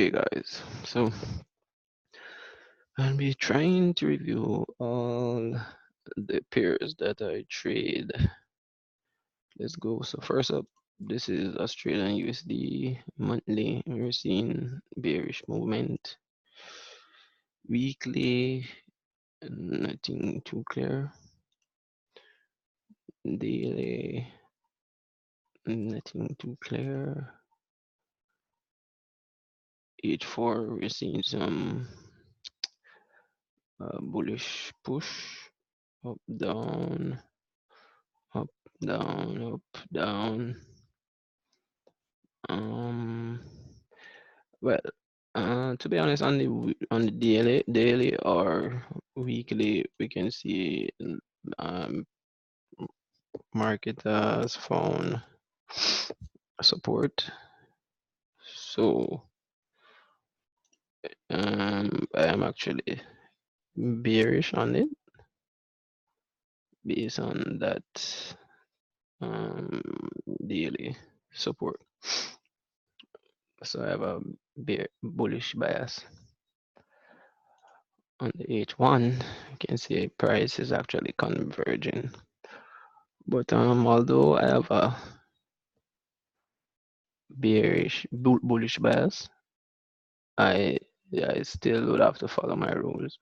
Hey guys, so I'll be trying to review all the pairs that I trade. Let's go. So first up, this is Australian USD monthly. We're seeing bearish movement. Weekly, nothing too clear. Daily, nothing too clear. H4, we're seeing some bullish push, up, down, up, down, up, down. Um, well, to be honest, on the daily or weekly, we can see um market has found support. So I am actually bearish on it based on that um daily support. So I have a bullish bias. On the H1, you can see price is actually converging. But although I have a bullish bias, I still would have to follow my rules.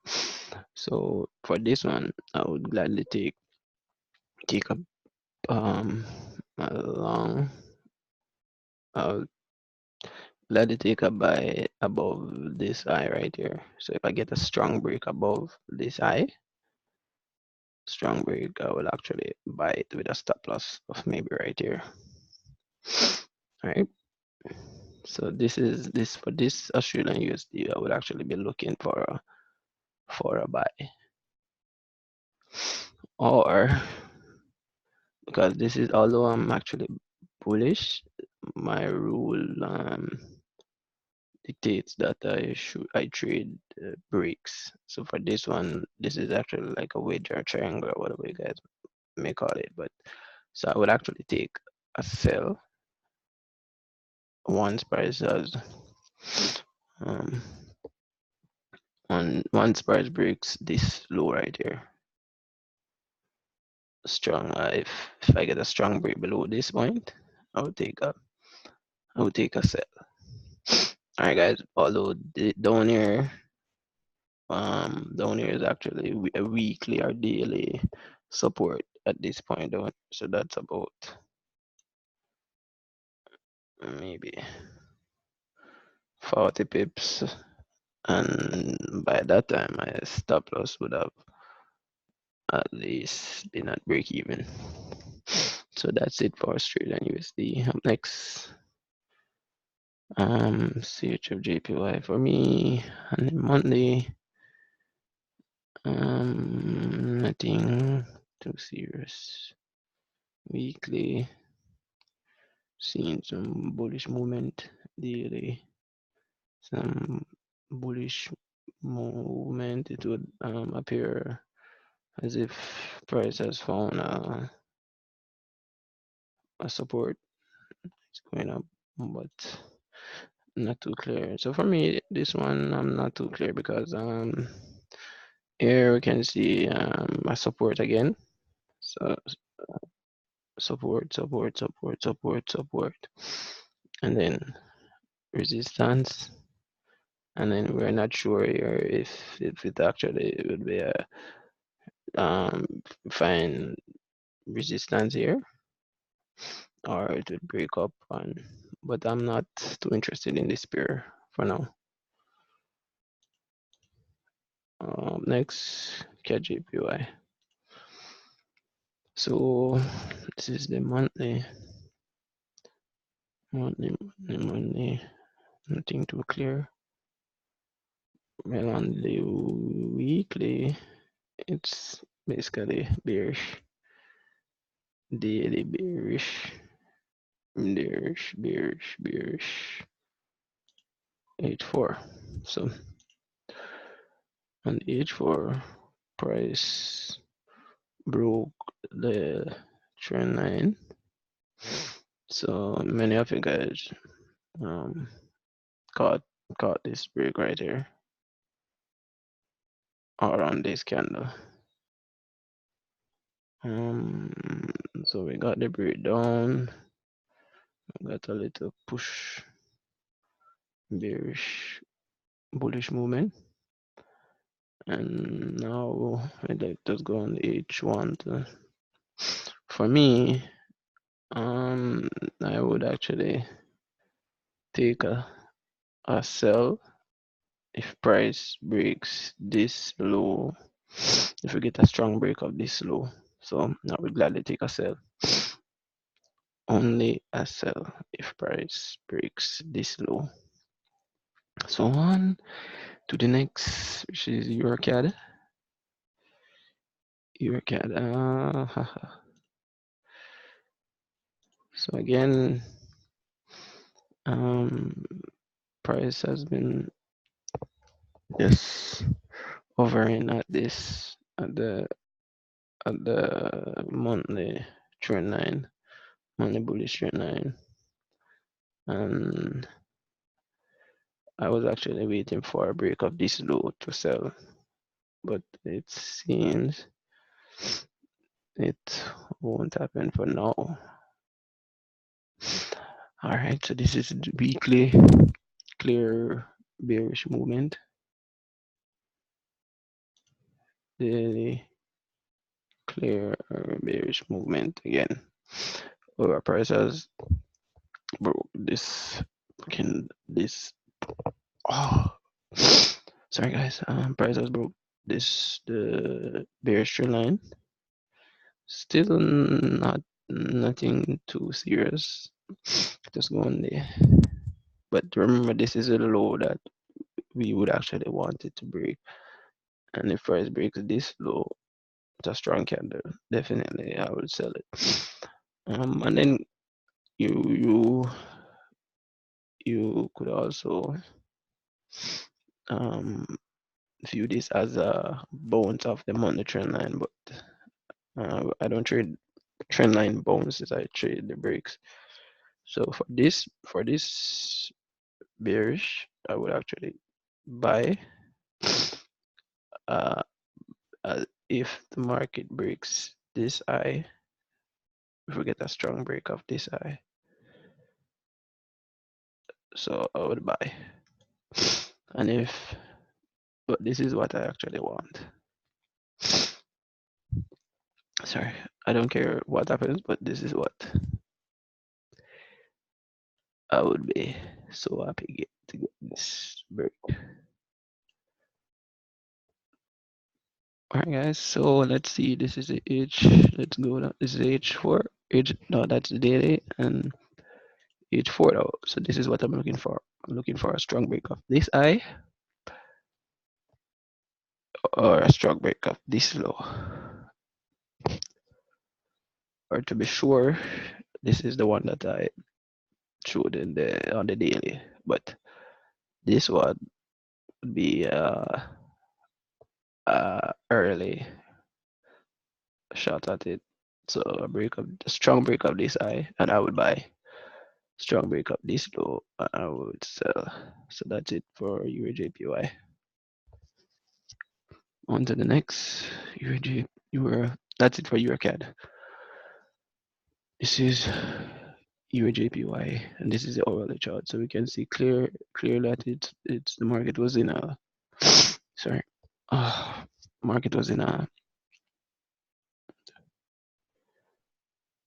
So for this one, I would gladly take a long. I'll gladly take a buy above this high right here. So if I get a strong break above this high, strong break, I will actually buy it with a stop loss of maybe right here. All right. So this is for this Australian USD. I would actually be looking for a buy, or because this is, although I'm actually bullish, my rule dictates that I trade breaks. So for this one, this is actually like a wedge or triangle or whatever you guys may call it. But so I would actually take a sell once price has once price breaks this low right here. Strong. If I get a strong break below this point, I would take a sell. All right, guys. Although down here is actually a weekly or daily support at this point, though. So that's about maybe 40 pips, and by that time my stop loss would have at least been at break even. So that's it for Australian USD. Up next, Chfjpy for me, and Monday, nothing too serious. Weekly, seeing some bullish movement daily, some bullish movement. It would appear as if price has found a support. It's going up, but not too clear. So for me, this one I'm not too clear because here we can see a support again. So support, and then resistance, and then we're not sure here if it actually would be a find resistance here, or it would break up on. But I'm not too interested in this pair for now. Next, Gbpjpy. So this is the monthly, nothing too clear. Well, on the weekly, it's basically bearish, daily bearish, 8-4. So on H4, price broke the trend line. So many of you guys caught caught this break right here around this candle. So we got the breakdown, we got a little push, bearish, bullish movement, and now I'd like to go on the H1 for me. I would actually take a sell if price breaks this low. If we get a strong break of this low, so I would gladly take a sell. Only a sell if price breaks this low. So on to the next, which is Eurcad. So again, price has been just hovering at this at the monthly trend line, monthly bullish trend line, and I was actually waiting for a break of this low to sell, but it seems it won't happen for now. All right, so this is the weekly clear bearish movement. Daily clear bearish movement again. Our price has broke this sorry guys, price has broke the bearish trend line. Still nothing too serious, just going there. But remember, this is a low that we would actually want it to break, and if price breaks this low, it's a strong candle. Definitely I will sell it. And then you could also view this as a bounce of the monthly trend line, but I don't trade trend line bounces, I trade the breaks. So for this bearish, I would actually buy if the market breaks this high, if we get a strong break of this high, so I would buy. And if, but this is what I actually want. Sorry, I don't care what happens, but this is what I would be so happy to get this break. Alright guys, so let's see, this is the H, let's go down, this is H4, no, that's the daily, and H4 though, so this is what I'm looking for. I'm looking for a strong break of this high, or a strong break of this low. Or to be sure, this is the one that I showed in on the daily, but this one would be early shot at it. So a strong break of this high, and I would buy. Strong break up this low, and I would sell. So that's it for Eurjpy. On to the next that's it for Eurcad. This is Eurjpy, and this is the hourly chart. So we can see clear that it's the market was in a sorry. Market was in a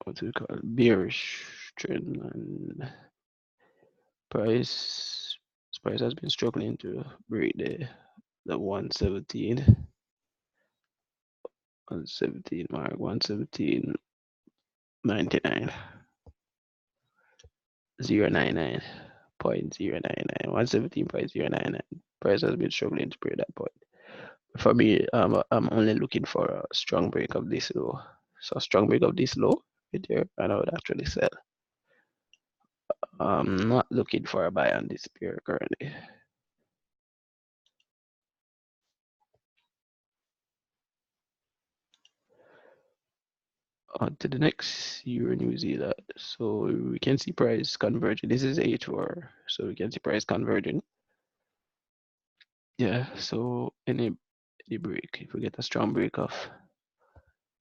what do we call it? Bearish trend, and price has been struggling to break the 117 mark, 117.99 099.099 117.099. Price has been struggling to break that point. For me, I'm only looking for a strong break of this low. So a strong break of this low right there, and I would actually sell. I'm not looking for a buy on this pair currently. On to the next Eurnzd. So we can see price converging. This is H4, so we can see price converging. Yeah, so any break, if we get a strong break of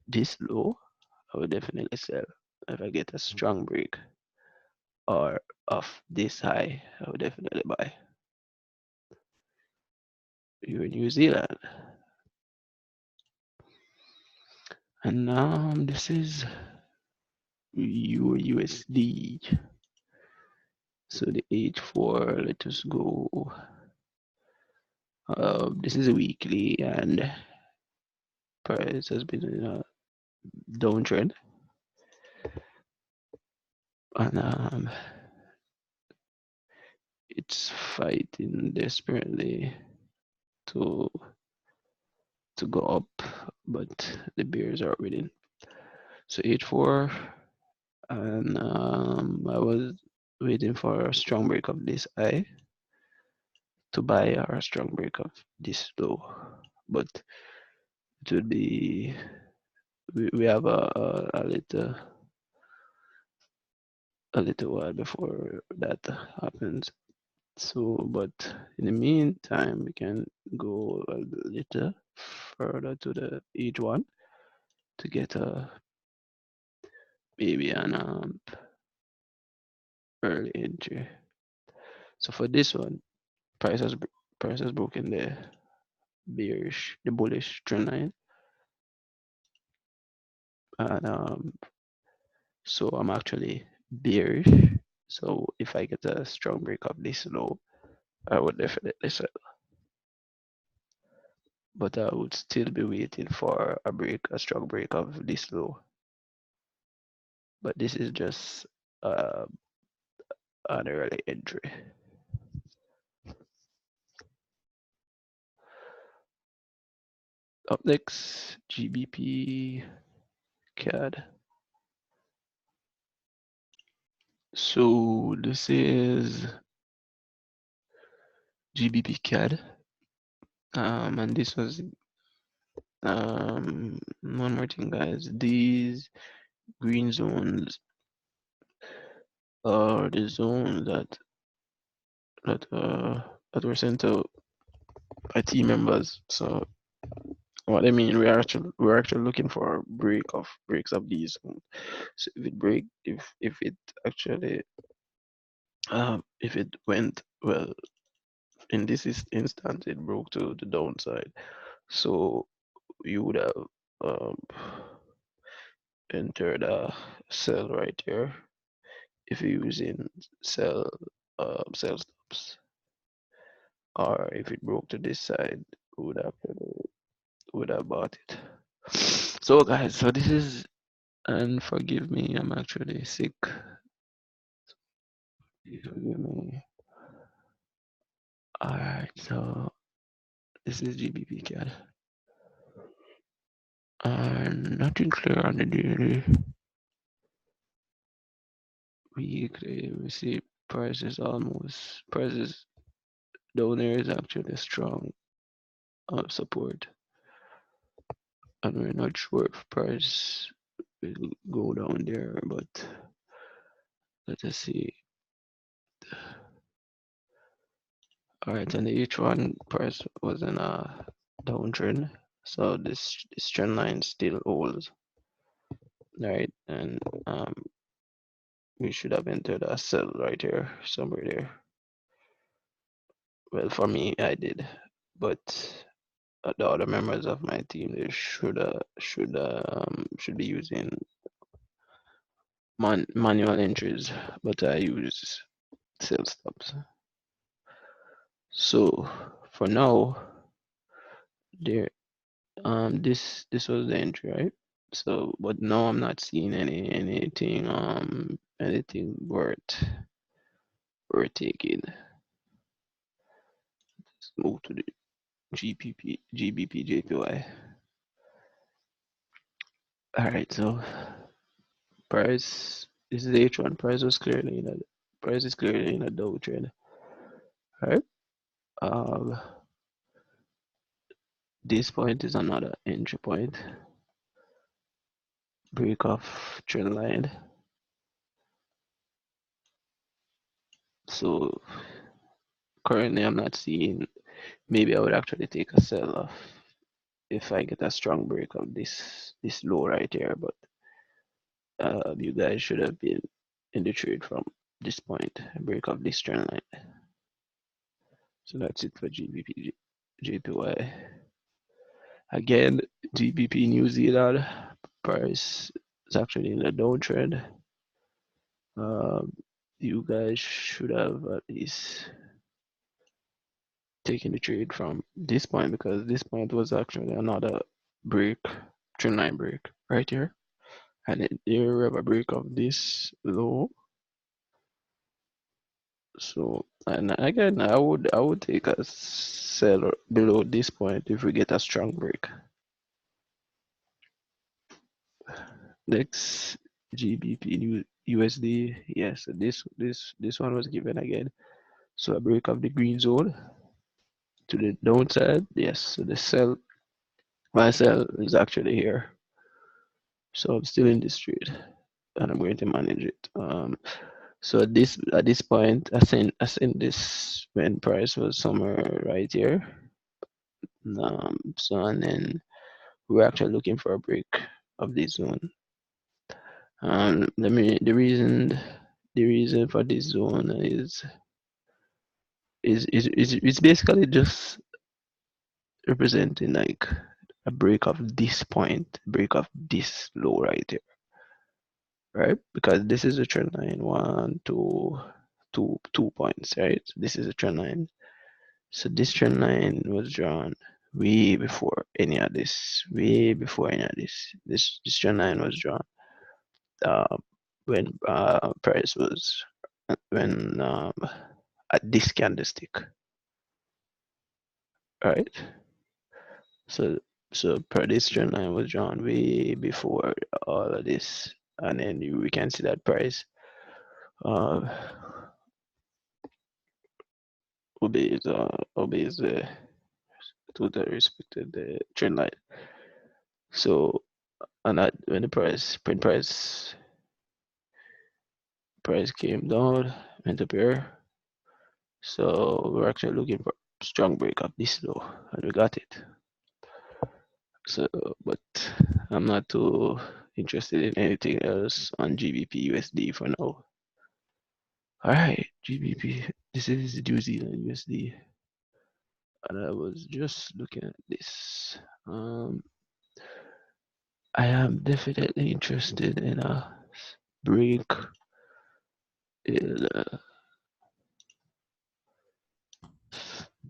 this low, I will definitely sell. If I get a strong break or of this high, I will definitely buy. You're in New Zealand. And this is your USD. So the H4, let us go. This is a weekly, and price has been in a downtrend, and it's fighting desperately to go up, but the bears are winning. So H4, and I was waiting for a strong break of this high to buy, or a strong break of this low, but it would be, we have a little while before that happens. So, but in the meantime, we can go a little further to the H1 to get a maybe an early entry. So for this one, price has broken the bullish trend line, and so I'm actually bearish. So if I get a strong break of this low, I would definitely sell. But I would still be waiting for a strong break of this low. But this is just uh, an early entry. Up next, Gbpcad. So this is Gbpcad, and this was one more thing, guys. These green zones are the zones that were sent out by team members. So what I mean, we're actually looking for breaks of these zones. So if it actually if it went well, in this instance it broke to the downside, so you would have um, entered a sell right here if you're using sell stops, or if it broke to this side, would have bought it. So guys, so this is, and forgive me, I'm actually sick. Forgive me. Alright, so this is Gbpcad. Nothing clear on the daily. Weekly, we see prices down there is actually strong support, and we're not sure if price will go down there, but let us see. Alright, and the H1 price was in a downtrend, so this trend line still holds, right? And we should have entered a sell right here, somewhere there. Well, for me, I did, but the other members of my team, they should be using manual entries, but I use sell stops. So for now, there this was the entry, right? So, but now I'm not seeing anything worth taking. Let's move to the Gbpjpy. All right, so price, this is H1. Price is clearly in a downtrend. All right. Um, this point is another entry point. Break off trend line. So currently, I'm not seeing maybe I would actually take a sell off if I get a strong break of this low right here. But you guys should have been in the trade from this point, break of this trend line. So that's it for GBP, JPY. Again, GBP New Zealand price is actually in a downtrend. You guys should have at least taken the trade from this point, because this point was actually another break, trend line break right here. And here we have a break of this low. So, and again, I would take a sell below this point if we get a strong break. Next, GBP USD. Yes, this one was given again. So a break of the green zone to the downside. Yes, so the sell, my sell is actually here. So I'm still in this trade, and I'm going to manage it. So at this point, I seen this when price was somewhere right here. So and then we're actually looking for a break of this zone. The reason for this zone is it's basically just representing like a break of this point, break of this low right here, right? Because this is a trend line, 2 points, right? So this is a trend line. So this trend line was drawn way before any of this, way before any of this. This trend line was drawn uh, when price was when at this candlestick, right? So this trend line was drawn way before all of this, and then we can see that price uh, obeys the totally respected the trend line. So and that when the price came down, went up here. So we're actually looking for strong break up this low, and we got it. So, but I'm not too interested in anything else on GBP USD for now. All right, GBP. This is New Zealand USD, and I was just looking at this. I am definitely interested in a break in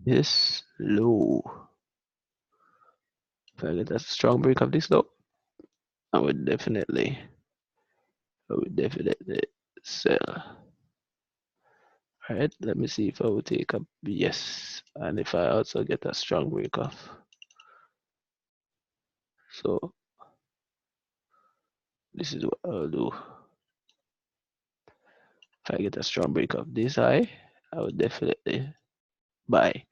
this low. If I get a strong break of this low, I would definitely sell. Alright, let me see if I will take a yes, and if I also get a strong break off. So this is what I'll do. If I get a strong break of this high, I would definitely buy.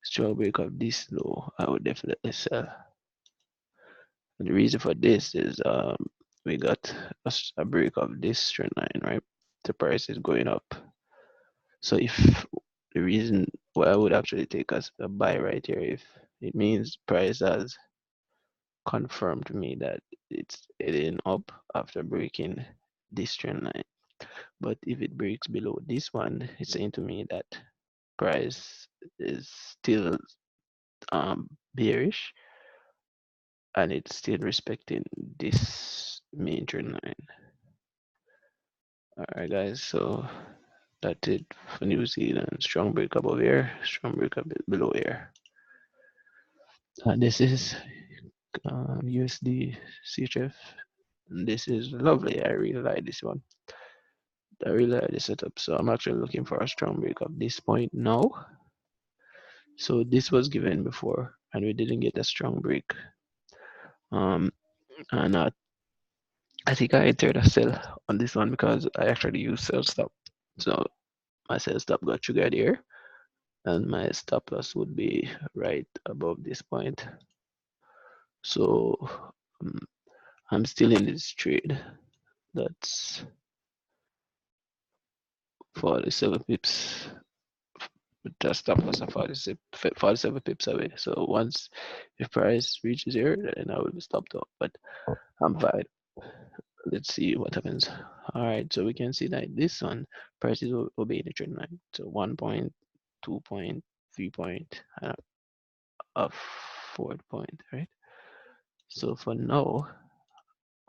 Strong break of this low, I would definitely sell. And the reason for this is we got a break of this trend line, right? The price is going up. So if the reason why I would actually take as a buy right here, if it means price has confirmed to me that it's heading up after breaking this trend line. But if it breaks below this one, it's saying to me that price is still bearish, and it's still respecting this main trend line. Alright guys, so that's it for New Zealand. Strong break above here, strong break a bit below here. This is USD CHF. And this is lovely. I really like this one. I really like the setup. So I'm actually looking for a strong break of this point now. So this was given before, and we didn't get a strong break. And I think I entered a sell on this one because I actually used sell stop. So my sell stop got triggered here, and my stop loss would be right above this point. So I'm still in this trade. That's 47 pips just stop loss of 47 pips away. So once if price reaches here, then I will be stopped up. But I'm fine. Let's see what happens. All right, so we can see that this one prices will obey the trend line. So 1 point, 2 point, 3 point, and a 4th point, right? So for now,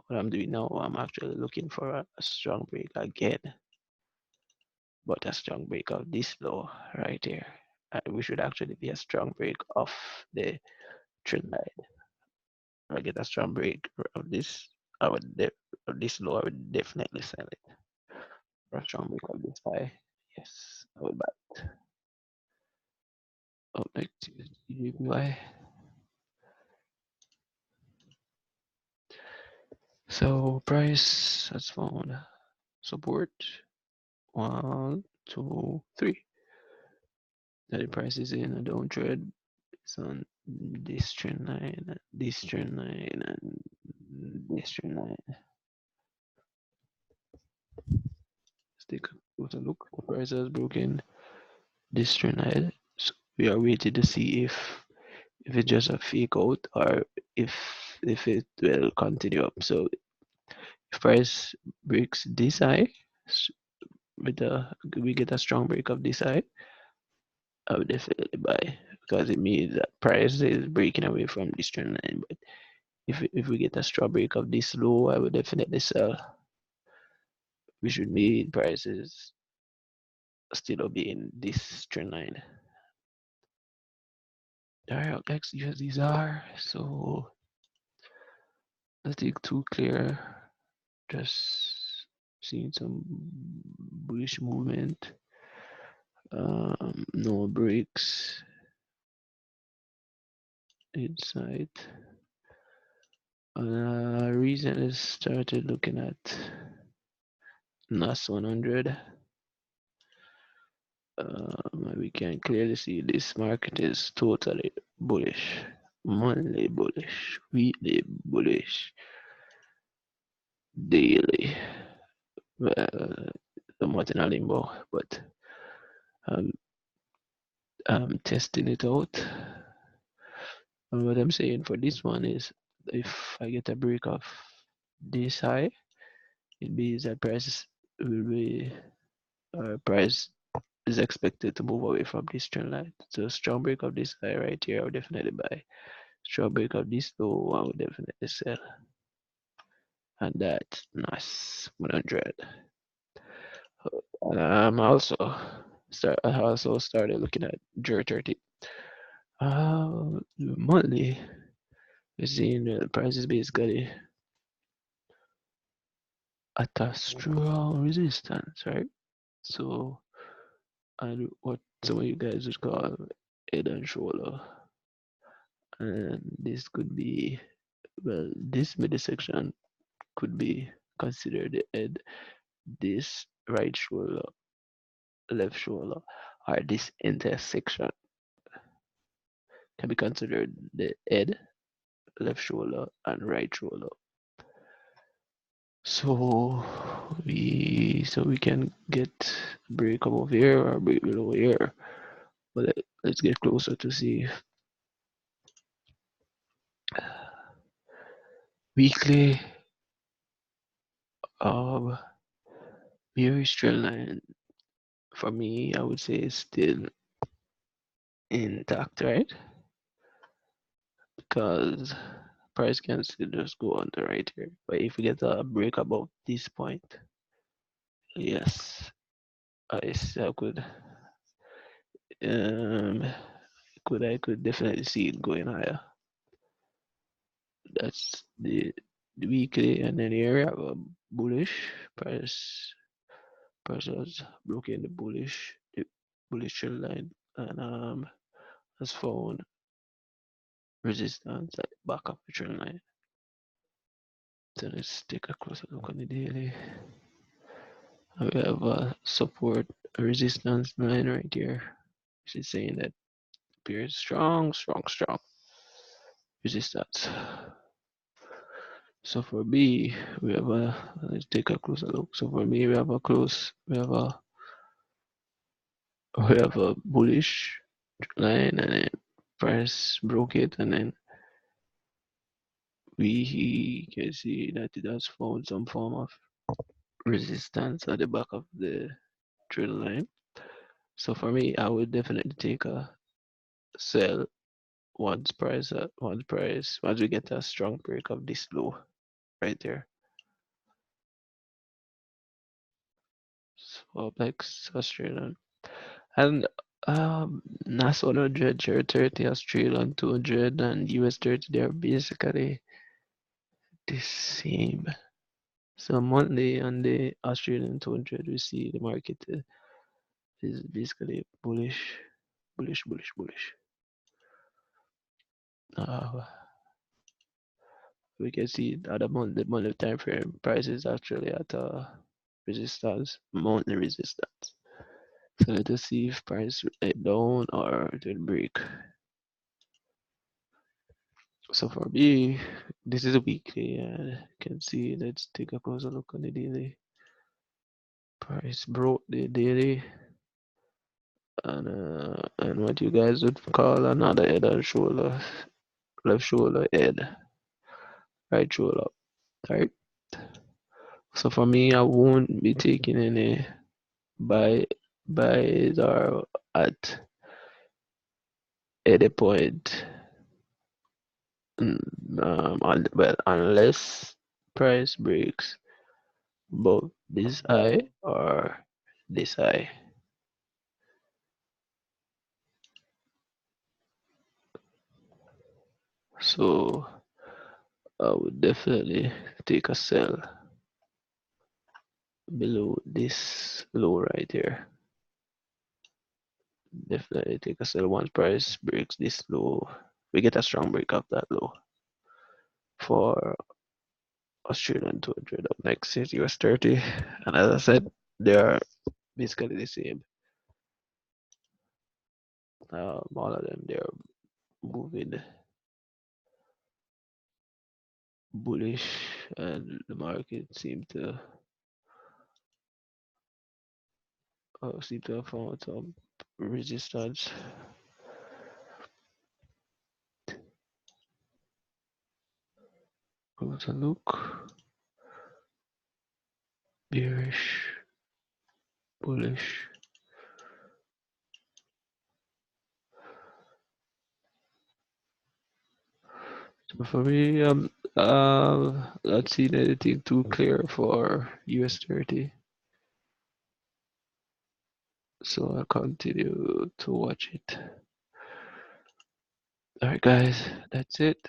what I'm doing now, I'm actually looking for a strong break again, but a strong break of this low right here. And we should actually be a strong break of the trend line. If I get a strong break of this, of this low, I would definitely sell it. For a strong break of this high, yes, I would buy it. Up next is Gbpy. So price has found support 1, 2, 3. Now the price is in a downtrend. It's on this trend line, and this trend line, and this trend line. Let's take a closer look. The price has broken this trend line. So we are waiting to see if it's just a fake out or if it will continue up. So if price breaks this high, with we get a strong break of this high, I would definitely buy because it means that price is breaking away from this trend line. But if we get a strong break of this low, I would definitely sell. We should need prices still obeying this trend line. Alright, next USDs are so let's take two clear. Just seeing some bullish movement. No breaks inside. Recently started looking at NAS 100. We can clearly see this market is totally bullish, monthly bullish, weekly bullish, daily. Well, somewhat in a limbo, but um, I'm testing it out. And what I'm saying for this one is if I get a break of this high, it means that price will be price is expected to move away from this trend line. So strong break of this high right here, I would definitely buy. Strong break of this low, I would definitely sell. And that's nice 100. Also I also started looking at Eurjpy. Monthly, we're seeing the prices basically at a strong resistance, right? So, and what some of you guys would call head and shoulder, and this could be, well, this midsection could be considered the head, this right shoulder, left shoulder, or this intersection can be considered the head, left shoulder, and right shoulder. So we can get break above here or break below here. But let's get closer to see weekly bearish trend line. For me, I would say it's still intact, right? Because price can still just go on the right here. But if we get a break above this point, yes, I could I could definitely see it going higher. That's the weekly, and then here we have a bullish price. Price has broken the bullish trend line and has found resistance at the back of the trend line. So let's take a closer look on the daily. We have a support resistance line right here, which is saying that appears strong resistance. So for B, we have let's take a closer look. So for me, we have a we have a bullish line, and then price broke it, and then we can see that it has found some form of resistance at the back of the trend line. So for me, I would definitely take a sell once we get a strong break of this low right there. So next Australian and NAS 100, share 30, Australian 200, and US 30. They're basically the same. So monthly on the Australian 200, we see the market is basically bullish, bullish, bullish, bullish. Uh, we can see that the monthly time frame price is actually at resistance, monthly resistance. So let us see if price will head down or it will break. So for me, this is a weekly, and you can see. Let's take a closer look on the daily. Price broke the daily, and what you guys would call another head and shoulder, left shoulder head, right shoulder, right. So for me, I won't be taking any buys or at any point. Well, unless price breaks both this high or this high. So I would definitely take a sell below this low right here. Definitely take a sell once price breaks this low. We get a strong break of that low for Australian 200. Up next is US 30, and as I said, they are basically the same. All of them, they're moving bullish, and the market seem to have found some resistance. Closer look, bearish, bullish. So for me, not seeing anything too clear for US 30. So I'll continue to watch it. Alright guys, that's it.